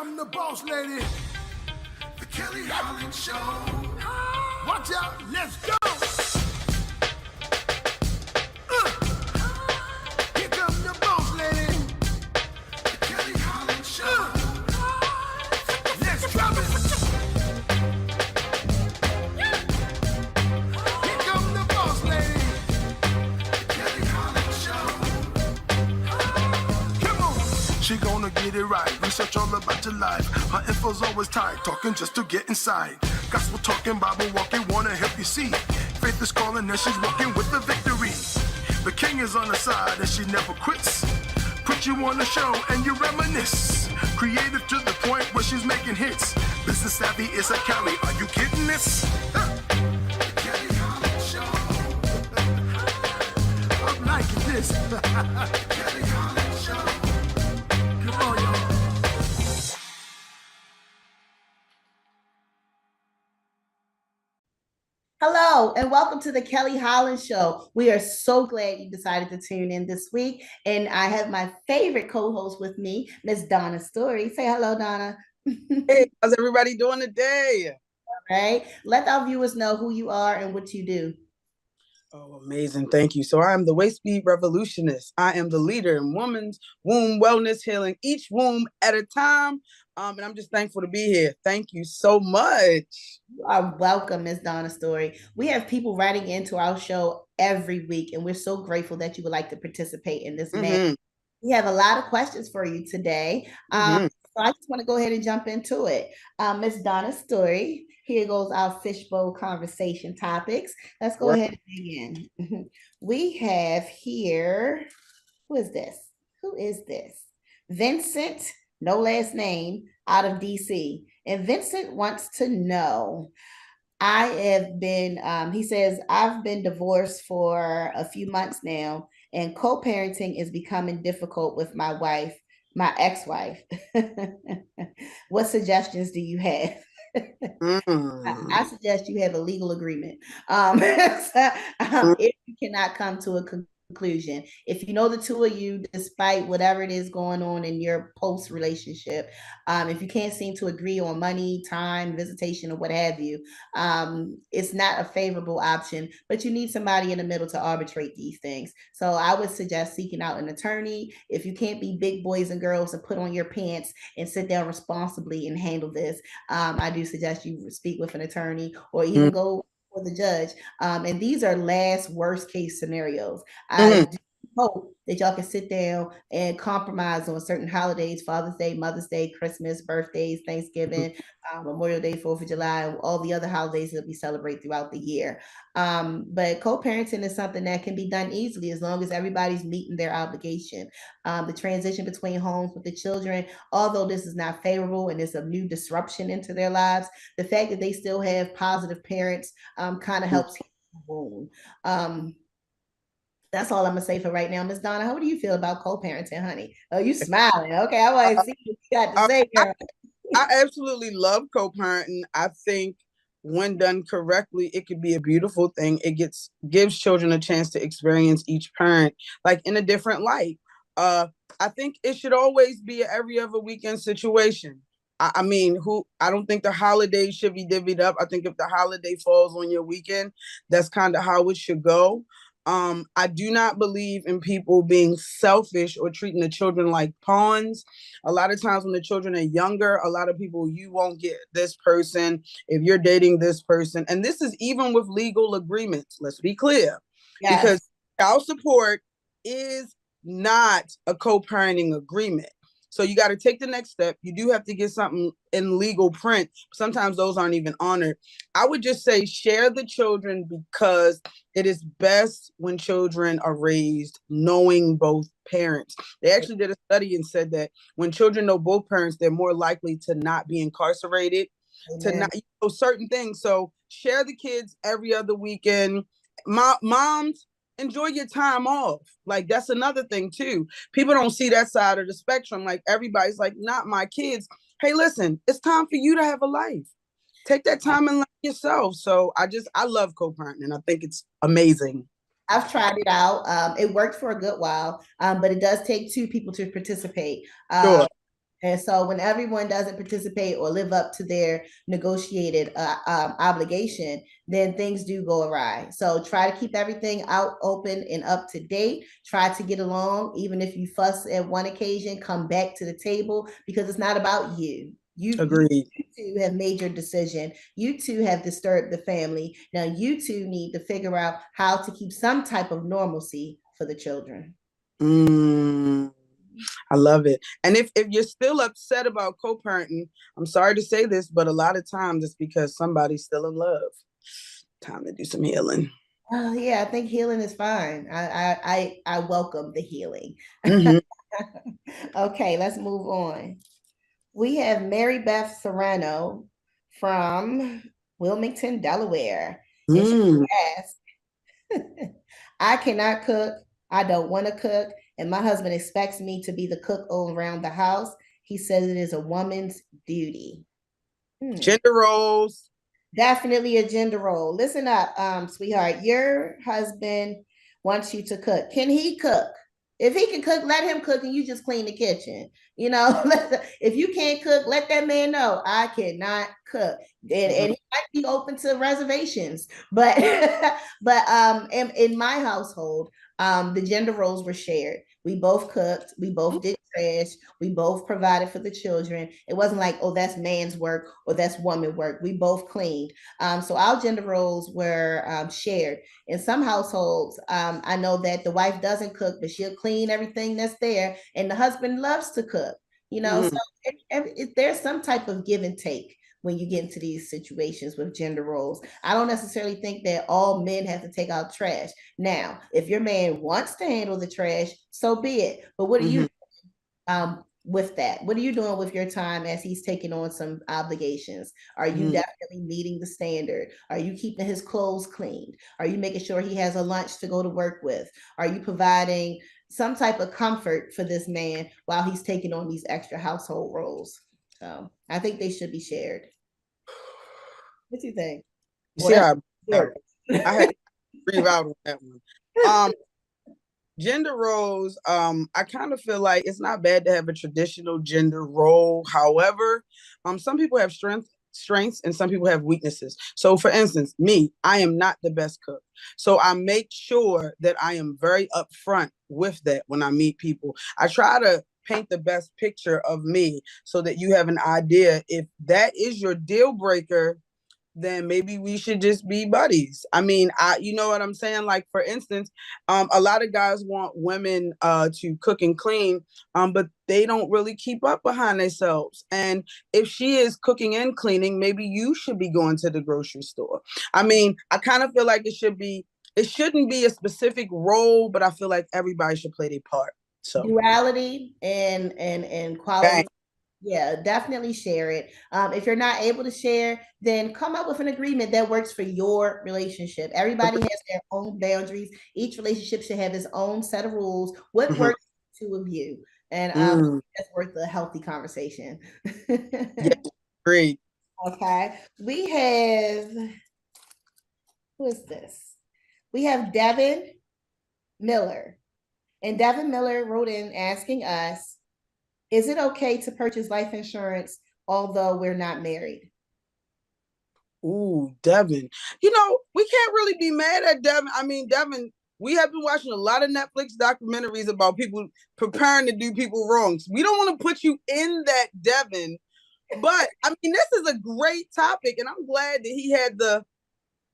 come the boss lady, the Kelly Holland Show. Watch out, let's go. Here come the boss lady, the Kelly Holland Show. Let's drop it. Here come the boss lady, the Kelly Holland Show. Come on. She gonna get it right. Research all about your life. Her info's always tight. Talking just to get inside. Gospel talking, Bible walking, wanna help you see. Faith is calling and she's walking with the victory. The king is on her side and she never quits. Put you on the show and you reminisce. Creative to the point where she's making hits. Business savvy is a Kelly. Are you kidding this? Kelly Holland Show. I'm liking this. Kelly Holland Show. Come on, y'all. Hello, and welcome to the Kelly Holland Show. We are so glad you decided to tune in this week. And I have my favorite co-host with me, Miss Donna Story. Say hello, Donna. Hey, how's everybody doing today? All right. Let our viewers know who you are and what you do. Oh, amazing. Thank you. So I am the Waist Speed Revolutionist. I am the leader in women's womb wellness, healing each womb at a time. And I'm just thankful to be here. Thank you so much. You are welcome, Miss Donna Story. We have people writing into our show every week, and we're so grateful that you would like to participate in this manner. We have a lot of questions for you today. So I just want to go ahead and jump into it. Miss Donna Story, here goes our fishbowl conversation topics. Let's go ahead and begin. We have here, who is this? Who is this? Vincent, no last name, out of DC. And Vincent wants to know, I have been, he says, I've been divorced for a few months now, and co-parenting is becoming difficult with my wife, my ex-wife. What suggestions do you have? I suggest you have a legal agreement. If you cannot come to a conclusion, if you know the two of you, despite whatever it is going on in your post relationship, if you can't seem to agree on money, time, visitation, or what have you, it's not a favorable option, but you need somebody in the middle to arbitrate these things. So I would suggest seeking out an attorney. If you can't be big boys and girls and put on your pants and sit down responsibly and handle this, I do suggest you speak with an attorney or even go for the judge. And these are last worst case scenarios. I do hope that y'all can sit down and compromise on certain holidays: Father's Day, Mother's Day, Christmas, birthdays, Thanksgiving, Memorial Day, 4th of July, and all the other holidays that we celebrate throughout the year. But co-parenting is something that can be done easily as long as everybody's meeting their obligation. The transition between homes with the children, although this is not favorable and it's a new disruption into their lives, the fact that they still have positive parents kind of helps heal the wound. That's all I'm gonna say for right now. Miss Donna, how do you feel about co-parenting, honey? Oh, you smiling. Okay, I want to see what you got to say, girl. I absolutely love co-parenting. I think when done correctly, it could be a beautiful thing. It gives children a chance to experience each parent like in a different light. I think it should always be an every other weekend situation. I don't think the holidays should be divvied up. I think if the holiday falls on your weekend, that's kind of how it should go. I do not believe in people being selfish or treating the children like pawns. A lot of times when the children are younger, a lot of people, you won't get this person if you're dating this person. And this is even with legal agreements. Let's be clear. Yes. Because child support is not a co-parenting agreement. So you got to take the next step. You do have to get something in legal print. Sometimes those aren't even honored. I would just say share the children because it is best when children are raised knowing both parents. They actually did a study and said that when children know both parents, they're more likely to not be incarcerated, to not certain things. So share the kids every other weekend. Moms, enjoy your time off. Like, that's another thing too. People don't see that side of the spectrum. Like, everybody's like, not my kids. Hey, listen, it's time for you to have a life. Take that time and love yourself. So I love co-parenting, and I think it's amazing. I've tried it out. It worked for a good while, but it does take two people to participate. Sure. And so when everyone doesn't participate or live up to their negotiated obligation, then things do go awry. So try to keep everything out, open, and up to date. Try to get along. Even if you fuss at one occasion, come back to the table, because it's not about you. Agreed. You two have made your decision. You two have disturbed the family. Now you two need to figure out how to keep some type of normalcy for the children. I love it. And if you're still upset about co-parenting, I'm sorry to say this, but a lot of times it's because somebody's still in love. Time to do some healing. Oh yeah, I think healing is fine. I welcome the healing. Mm-hmm. Okay, let's move on. We have Mary Beth Serrano from Wilmington, Delaware. And she asked, I cannot cook. I don't want to cook. And my husband expects me to be the cook all around the house. He says it is a woman's duty. Gender roles. Definitely a gender role. Listen up, sweetheart. Your husband wants you to cook. Can he cook? If he can cook, let him cook, and you just clean the kitchen. You know, if you can't cook, let that man know I cannot cook, and he might be open to reservations. But in my household, the gender roles were shared. We both cooked. We both did trash. We both provided for the children. It wasn't like, oh, that's man's work or that's woman work. We both cleaned. So our gender roles were shared. In some households, I know that the wife doesn't cook, but she'll clean everything that's there, and the husband loves to cook. You know, so there's some type of give and take when you get into these situations with gender roles. I don't necessarily think that all men have to take out trash. Now, if your man wants to handle the trash, so be it. But what are you with that? What are you doing with your time as he's taking on some obligations? Are you definitely meeting the standard? Are you keeping his clothes cleaned? Are you making sure he has a lunch to go to work with? Are you providing some type of comfort for this man while he's taking on these extra household roles? So I think they should be shared. What do you think? You see how I had to breathe out on that one. Gender roles, I kind of feel like it's not bad to have a traditional gender role. However, some people have strengths and some people have weaknesses. So for instance, me, I am not the best cook. So I make sure that I am very upfront with that when I meet people. I try to paint the best picture of me so that you have an idea. If that is your deal breaker, then maybe we should just be buddies. I mean, you know what I'm saying? Like, for instance, a lot of guys want women to cook and clean, but they don't really keep up behind themselves. And if she is cooking and cleaning, maybe you should be going to the grocery store. I mean, I kind of feel like it shouldn't be a specific role, but I feel like everybody should play their part. So duality and quality. Dang. Yeah, definitely share it. If you're not able to share, then come up with an agreement that works for your relationship. Everybody has their own boundaries. Each relationship should have its own set of rules. What works for the two of you? And that's worth a healthy conversation. Yeah, great. Okay. We have, who is this? We have Devin Miller. And Devin Miller wrote in asking us, is it okay to purchase life insurance although we're not married? Ooh, Devin. You know, we can't really be mad at Devin. I mean, Devin, we have been watching a lot of Netflix documentaries about people preparing to do people wrong. So we don't want to put you in that, Devin. But, I mean, this is a great topic, and I'm glad that he had the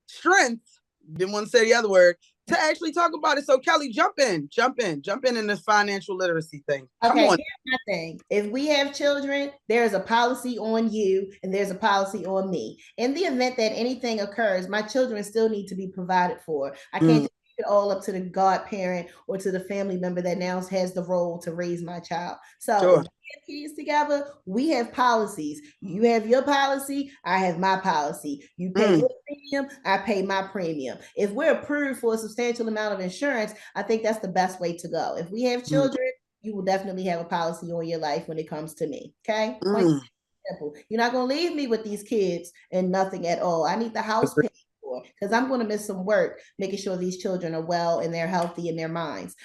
strength, didn't want to say the other word, to actually talk about it. So Kelly, jump in this financial literacy thing. Come on. Here's my thing. If we have children, there's a policy on you and there's a policy on me. In the event that anything occurs, my children still need to be provided for. I can't just it all up to the godparent or to the family member that now has the role to raise my child. So if we have kids together, we have policies. You have your policy, I have my policy. You pay your premium, I pay my premium. If we're approved for a substantial amount of insurance, I think that's the best way to go. If we have children, you will definitely have a policy on your life when it comes to me. Okay? Simple. You're not going to leave me with these kids and nothing at all. I need the house paid for. for, because I'm going to miss some work making sure these children are well and they're healthy in their minds.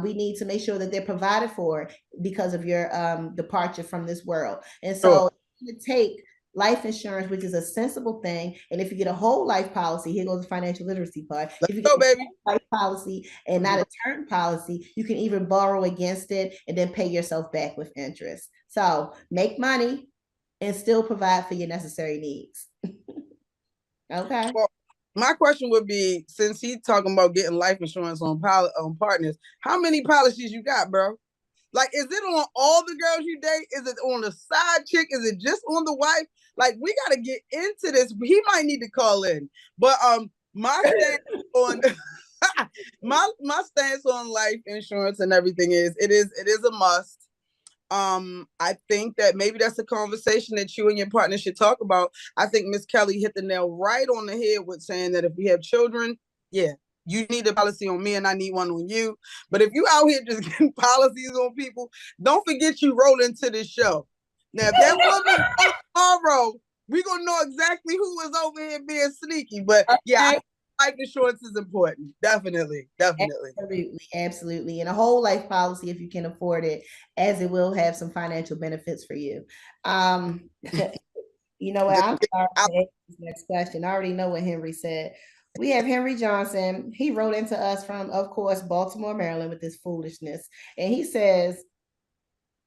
We need to make sure that they're provided for because of your departure from this world. And so to take life insurance, which is a sensible thing. And if you get a whole life policy, here goes the financial literacy part. If you get a life policy and not a term policy, you can even borrow against it and then pay yourself back with interest. So make money and still provide for your necessary needs. Okay. Well, my question would be, since he's talking about getting life insurance on partners, how many policies you got, bro? Like, is it on all the girls you date? Is it on the side chick? Is it just on the wife? Like, we got to get into this. He might need to call in. But my stance on my stance on life insurance and everything is it is a must. I think that maybe that's a conversation that you and your partner should talk about. I think Miss Kelly hit the nail right on the head with saying that if we have children, yeah, you need a policy on me and I need one on you. But if you out here just getting policies on people, don't forget you roll into this show. Now, if that woman tomorrow, we're going to know exactly who was over here being sneaky. But yeah, life insurance is important. Definitely. Absolutely. And a whole life policy, if you can afford it, as it will have some financial benefits for you. You know what? I'm sorry to ask this next question. I already know what Henry said. We have Henry Johnson. He wrote into us from, of course, Baltimore, Maryland, with this foolishness. And he says,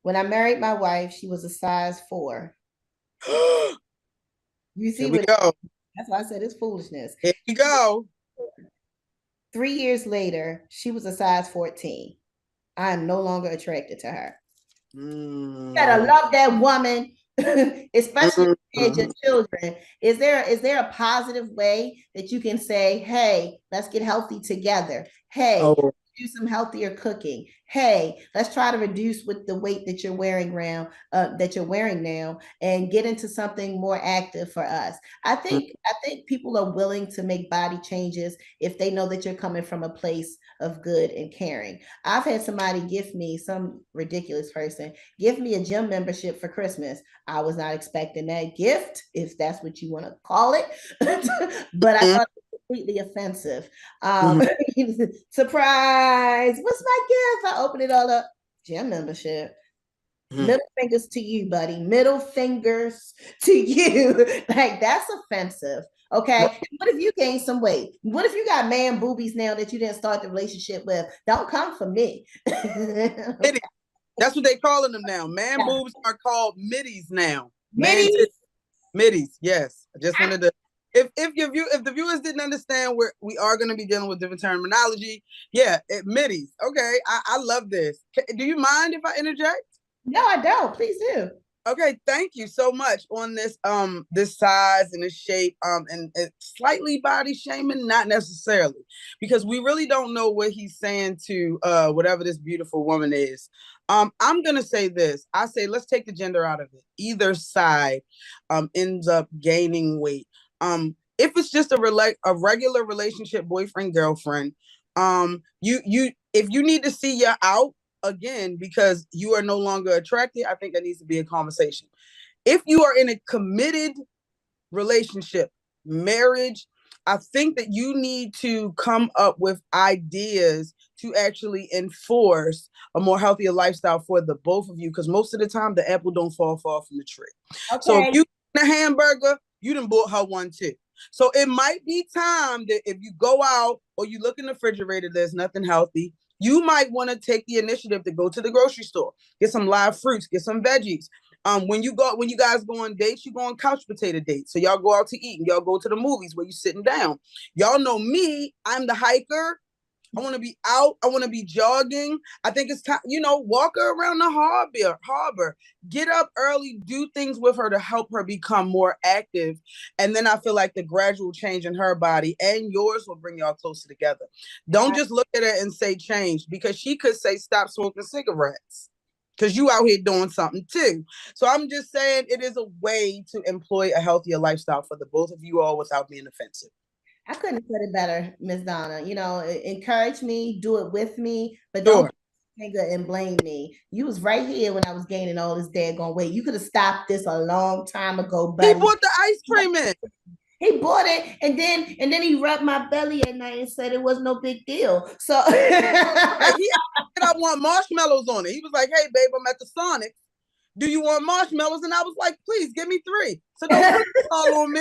when I married my wife, she was a size 4. You see what? That's why I said it's foolishness. Here we go. 3 years later, she was a size 14. I am no longer attracted to her. You gotta love that woman, especially if your children. Is there a positive way that you can say, hey, let's get healthy together? Hey, do some healthier cooking. Hey, let's try to reduce with the weight that you're wearing now and get into something more active for us. I think people are willing to make body changes if they know that you're coming from a place of good and caring. I've had somebody give me, some ridiculous person, give me a gym membership for Christmas. I was not expecting that gift, if that's what you want to call it. But I thought completely offensive. Surprise! What's my gift? I opened it all up. Gym membership. Middle fingers to you, buddy. Middle fingers to you. Like, that's offensive. Okay. What if you gain some weight? What if you got man boobies now that you didn't start the relationship with? Don't come for me. That's what they calling them now. Man boobs are called middies now. Middies. Yes. I just wanted to. If the viewers didn't understand, we are going to be dealing with different terminology. Yeah, middies. Okay, I love this. Do you mind if I interject? No, I don't. Please do. Okay, thank you so much on this this size and this shape and slightly body shaming, not necessarily, because we really don't know what he's saying to whatever this beautiful woman is. I'm gonna say this. I say let's take the gender out of it. Either side ends up gaining weight. If it's just a regular relationship, boyfriend, girlfriend, if you need to see you out again because you are no longer attracted, I think that needs to be a conversation. If you are in a committed relationship, marriage, I think that you need to come up with ideas to actually enforce a more healthier lifestyle for the both of you, because most of the time the apple don't fall far from the tree. Okay. So if you eat a hamburger, you done bought her one too. So it might be time that if you go out or you look in the refrigerator, there's nothing healthy, you might want to take the initiative to go to the grocery store, get some live fruits, get some veggies. When you guys go on dates, you go on couch potato dates. So y'all go out to eat and y'all go to the movies where you're sitting down. Y'all know me, I'm the hiker. I want to be out. I want to be jogging. I think it's time, walk her around the harbor, get up early, do things with her to help her become more active. And then I feel like the gradual change in her body and yours will bring y'all closer together. Don't just look at her and say change, because she could say stop smoking cigarettes because you out here doing something too. So I'm just saying it is a way to employ a healthier lifestyle for the both of you all without being offensive. I couldn't have said it better, Miss Donna. Encourage me, do it with me, but don't finger and blame me. You was right here when I was gaining all this daggone weight. You could have stopped this a long time ago, buddy. He put the ice cream in. He bought it and then he rubbed my belly at night and said it was no big deal. So Right, he said I want marshmallows on it. He was like, "Hey, babe, I'm at the Sonic. Do you want marshmallows?" And I was like, "Please give me 3." So don't put this all on me.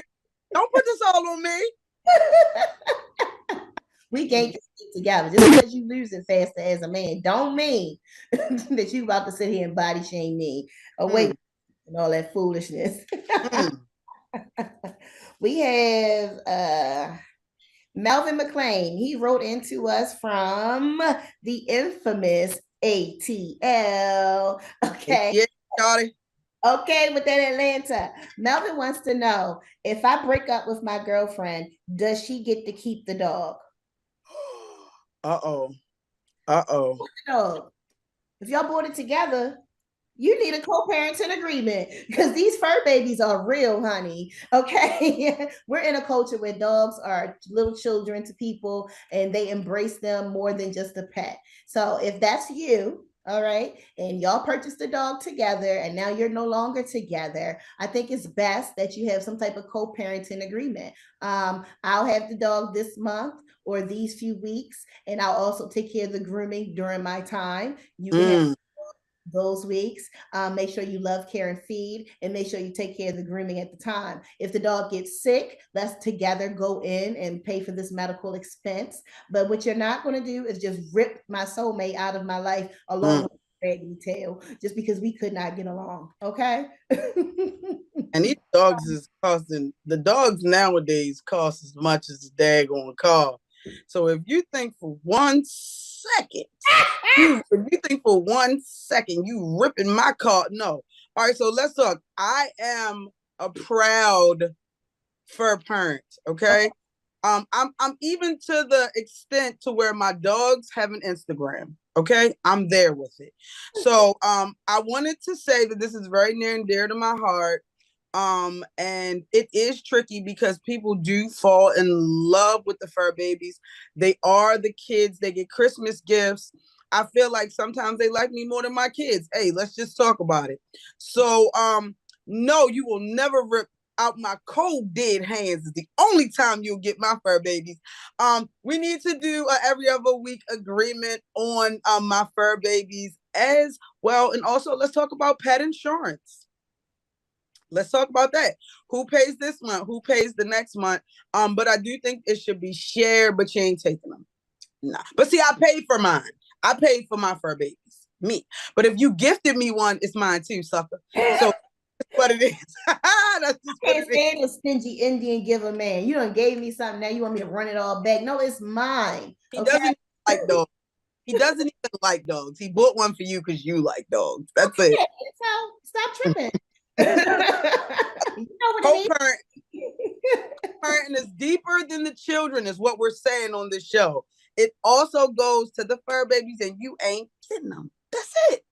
Don't put this all on me. we can't just get together. Just because you lose it faster as a man, don't mean that you about to sit here and body shame me away and all that foolishness. We have Melvin McLean. He wrote into us from the infamous ATL. Okay. Yeah, Scotty. Okay, with that Atlanta. Melvin wants to know, if I break up with my girlfriend, does she get to keep the dog? Uh-oh. Uh-oh. Dog. If y'all bought it together, you need a co-parenting agreement because these fur babies are real, honey. Okay. We're in a culture where dogs are little children to people and they embrace them more than just a pet. So if that's you, all right, and y'all purchased the dog together and now you're no longer together, I think it's best that you have some type of co-parenting agreement. I'll have the dog this month or these few weeks, and I'll also take care of the grooming during my time. You can have those weeks. Make sure you love, care, and feed, and make sure you take care of the grooming at the time. If the dog gets sick, let's together go in and pay for this medical expense. But what you're not going to do is just rip my soulmate out of my life along with raggedy tail just because we could not get along. Okay. And these dogs is costing, the dogs nowadays cost as much as the daggone car. So if you think for 1 second, you ripping my car, no. All right, so let's talk. I am a proud fur parent, okay? I'm even to the extent to where my dogs have an Instagram, okay? I'm there with it. So I wanted to say that this is very near and dear to my heart. And it is tricky because people do fall in love with the fur babies. They are the kids, they get Christmas gifts. I feel like sometimes they like me more than my kids. Hey, let's just talk about it. So no, you will never rip out my cold dead hands. Is the only time you'll get my fur babies. We need to do a every other week agreement on my fur babies as well. And also let's talk about pet insurance. Let's talk about that. Who pays this month? Who pays the next month? But I do think it should be shared, but you ain't taking them. Nah. But see, I paid for mine. I paid for my fur babies. Me. But if you gifted me one, it's mine too, sucker. So that's what it is. That's just I can't stand a stingy Indian giver man. You done gave me something. Now you want me to run it all back. No, it's mine. He doesn't like dogs. He doesn't even like dogs. He bought one for you because you like dogs. That's it. So stop tripping. You know what Co-parent, parenting is deeper than the children, is what we're saying on this show. It also goes to the fur babies, and you ain't getting them. That's it.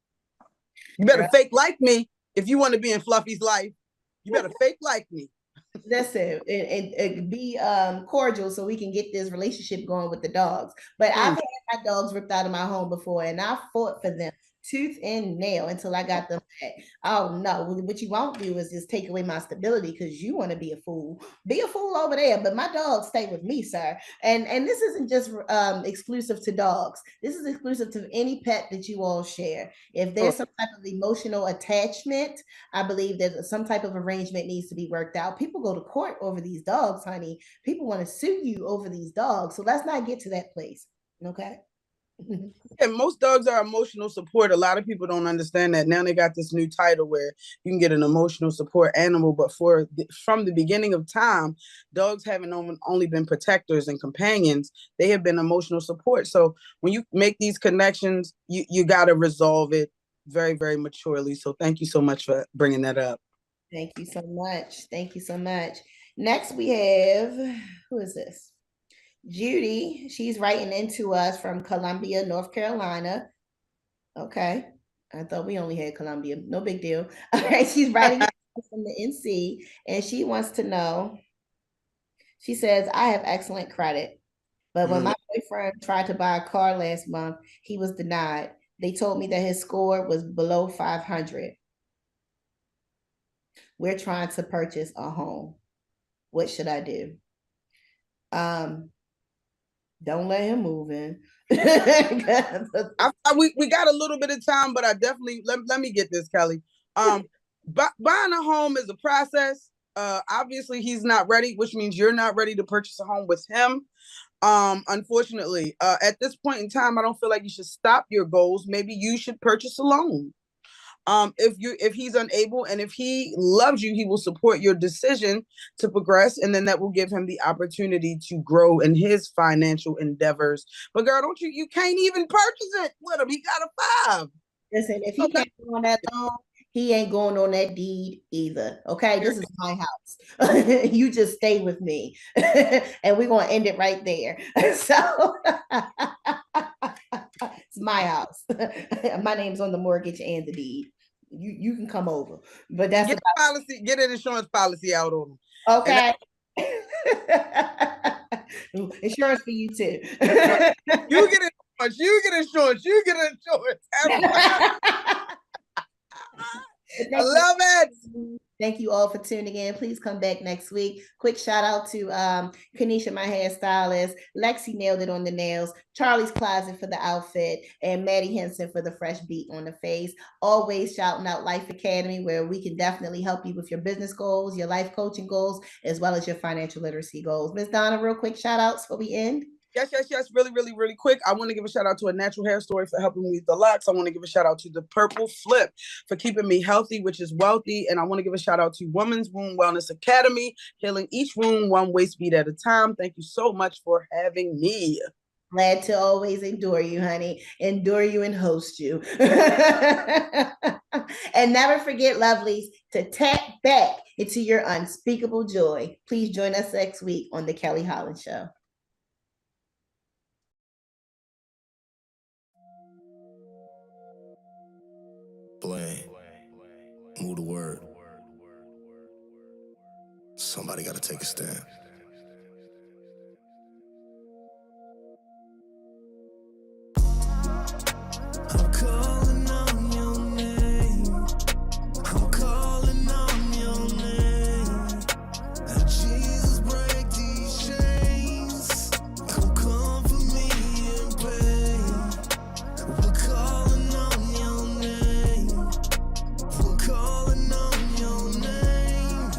You better fake like me if you want to be in Fluffy's life. You better fake like me. That's it. And be cordial so we can get this relationship going with the dogs. But I've had my dogs ripped out of my home before, and I fought for them tooth and nail until I got them back. Oh no, what you won't do is just take away my stability because you want to be a fool. Be a fool over there, but my dogs stay with me, sir. And this isn't just exclusive to dogs. This is exclusive to any pet that you all share. If there's some type of emotional attachment, I believe that some type of arrangement needs to be worked out. People go to court over these dogs, honey. People want to sue you over these dogs. So let's not get to that place. Okay. And most dogs are emotional support. A lot of people don't understand that. Now they got this new title where you can get an emotional support animal, but from the beginning of time, dogs haven't only been protectors and companions. They have been emotional support. So when you make these connections, you got to resolve it very, very maturely. So thank you so much for bringing that up. Thank you so much. Thank you so much. Next we have, who is this? Judy. She's writing into us from Columbia, North Carolina. Okay. I thought we only had Columbia. No big deal. All right. She's writing from the NC, and she wants to know. She says, I have excellent credit, but when my boyfriend tried to buy a car last month, he was denied. They told me that his score was below 500. We're trying to purchase a home. What should I do? Don't let him move in. We got a little bit of time, but I definitely let me get this, Kelly. Buying a home is a process. Obviously he's not ready, which means you're not ready to purchase a home with him. Unfortunately, at this point in time, I don't feel like you should stop your goals. Maybe you should purchase a loan. If he's unable, and if he loves you, he will support your decision to progress, and then that will give him the opportunity to grow in his financial endeavors. But girl, you can't even purchase it with him. He got a 5. Listen, if he can't go on that loan, he ain't going on that deed either. Okay, this is my house. You just stay with me, and we're gonna end it right there. So it's my house. My name's on the mortgage and the deed. You can come over, but that's get the policy. Get an insurance policy out on him. Okay. Insurance for you too. You get insurance. You get insurance. You get insurance. I love it. Thank you all for tuning in. Please come back next week. Quick shout out to Kanisha, my hairstylist, Lexi nailed it on the nails, Charlie's Closet for the outfit, and Maddie Henson for the fresh beat on the face. Always shouting out Life Academy, where we can definitely help you with your business goals, your life coaching goals, as well as your financial literacy goals. Ms. Donna, real quick shout outs before we end. Yes. Really quick. I want to give a shout out to A Natural Hair Story for helping me with the locks. I want to give a shout out to The Purple Flip for keeping me healthy, which is wealthy. And I want to give a shout out to Women's Womb Wellness Academy, healing each womb one waist beat at a time. Thank you so much for having me. Glad to always endure you, honey. Endure you and host you. And never forget, lovelies, to tap back into your unspeakable joy. Please join us next week on The Kelly Holland Show. Blame. Move the word. Somebody gotta take a stand. I'm calling on your name. I'm calling on your name. And Jesus, break these chains. Come for me in pain. We're calling on your name. We're calling on your name.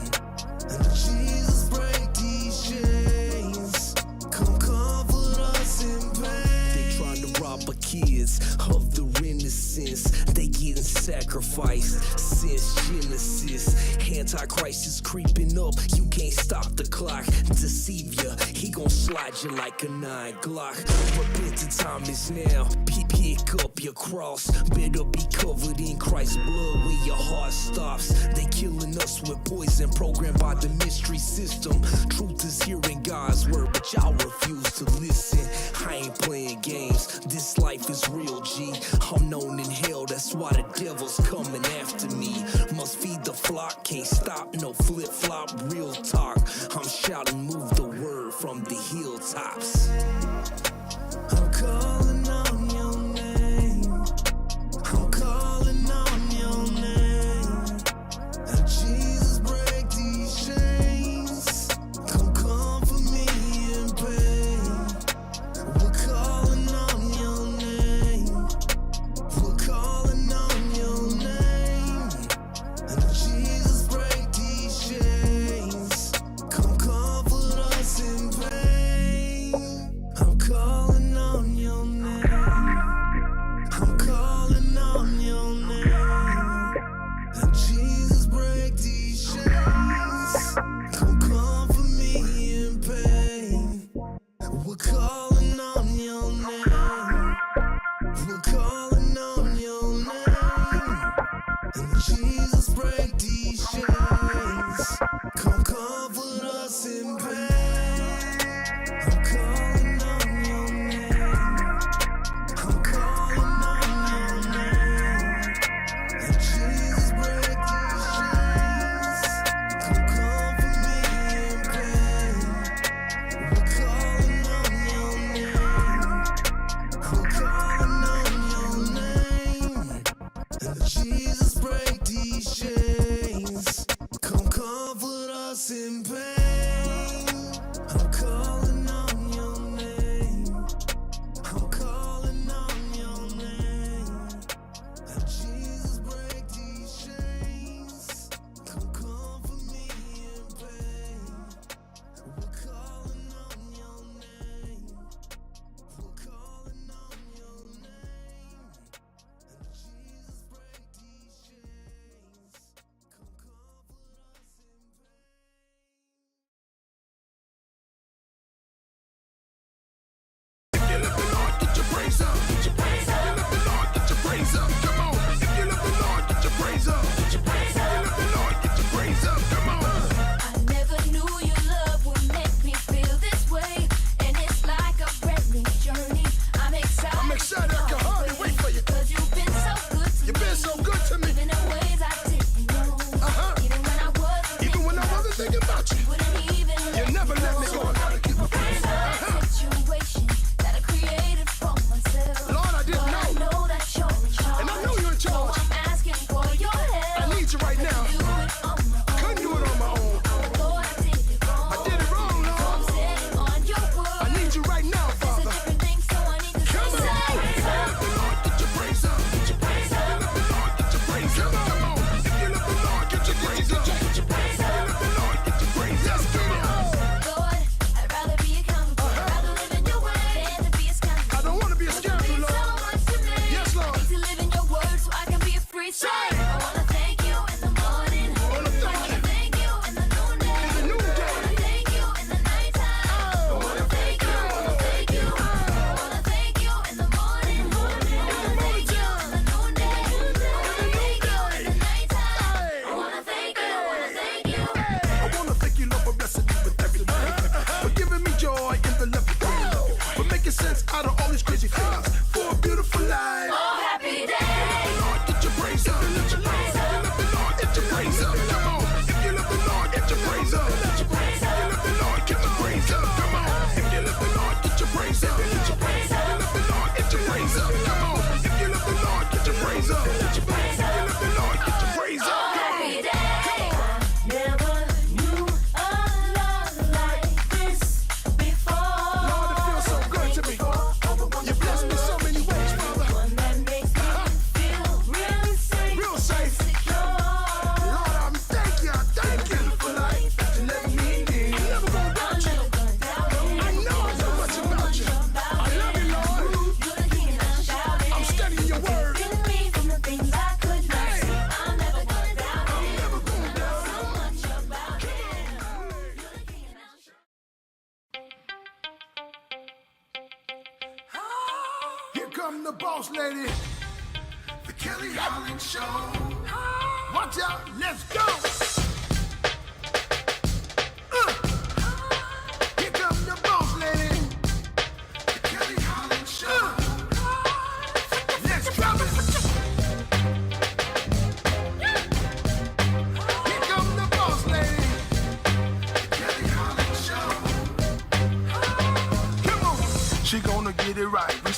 And Jesus, break these chains. Come comfort us in pain. They trying to rob our kids of their innocence. They getting sacrificed since Genesis. Antichrist is creeping up. You can't stop the clock. Deceive ya. He gon' slide you like a 9 Glock. Repent, the time is now. Pick up your cross. Better be covered in Christ's blood when your heart stops. They killing us with poison programmed by the mystery system. Truth is hearing God's word, but y'all refuse to listen. I ain't playing games. This life is real, G. I'm known in hell. That's why the devil's coming after me. Must feed the flock. Can't stop. No flip-flop. Real talk. I'm shouting, move the word from the hilltops. I'm calling on your name. I'm calling on your name. And Jesus, break these chains. Come for me in pain. We're calling on your name. We're calling on your name. And Jesus, break these chains. praise up. Come on. If you love the Lord, get your praise up. Get your praise up. If you love the Lord, get your praise up. Come on. I never knew your love would make me feel this way, and it's like a brand new journey. I'm excited. I'm excited. I can hardly wait for you. 'Cause you've been so good to me. You've been so good to me. Even in ways I didn't know. Even when I wasn't thinking about you. Wouldn't even You never let me go. I gotta keep a praise up. Situation that I created for myself. Lord, I didn't But I know. know that you're in charge. And I know you're in charge. So I'm asking for your help. I need you right now. Do it on my own. Couldn't do it on my own. Lord, I did it wrong. I did it wrong, So I'm Lord. standing on your word. I need you right now, It's a Father. different thing, so I need to Come say on. If you love the Lord, get your praise up. Get your praise up. If you love the Lord, get your praise up. Come on. If you love the Lord, get your praise up. Get your praise up. If you love the Lord, get your praise up. Come on. Lord, I'd rather be accountable. I'd rather live in your way than to be a scoundrel. I don't want to be a scoundrel, Means so Lord. much to me. Yes, Lord. I need to live in your word so I can be a free soul. Say. I wanna thank you in the morning. I wanna thank I wanna thank you in the noonday. In the noonday. I wanna thank you in the nighttime. I wanna thank you. I wanna thank you. I wanna thank you in the morning. I wanna thank you in the noonday. I wanna thank you in the nighttime. I wanna thank you. I wanna thank you. I wanna thank you, Lord, for blessing me with everything. For giving me joy in the love you. For making sense out of all these crazy things. For a beautiful life. Oh, happy day. Lord, get your praise up. Let your praise up. If you love the Lord, get your praise up. Come on. If you love the Lord, get your praise up. Let your praise up. If you love the Lord, get your praise up. Come on. If you love the Lord, get your praise up. Get your praise up. If you love the Lord, get your praise up. Come on. If you love the Lord, get your praise up. Let your praise up. If you love the Lord, get your praise up. Come on. Happy day. Never knew a love like this before. Lord, it feels so good to me. You bless me so many ways, Father. One that makes me feel real safe. Real safe. Secure. Lord, I'm thank you for life that you let me live. I'm never gonna doubt you. Never gonna doubt it. I know so much about you. I love you, Lord. You're the king and I'm shouting. I'm studying your word. Killing me from the things I could not Hey. see. I'm never gonna doubt I'm it. never gonna doubt So much about it. You're the king and I'm shouting. Here come the boss lady, the Kelly Holland Show. Watch out, let's go. Here come the boss lady, the Kelly Holland Show. Let's drop it. Here come the boss lady, the Kelly Holland Show. Come on, she gonna get it right. Research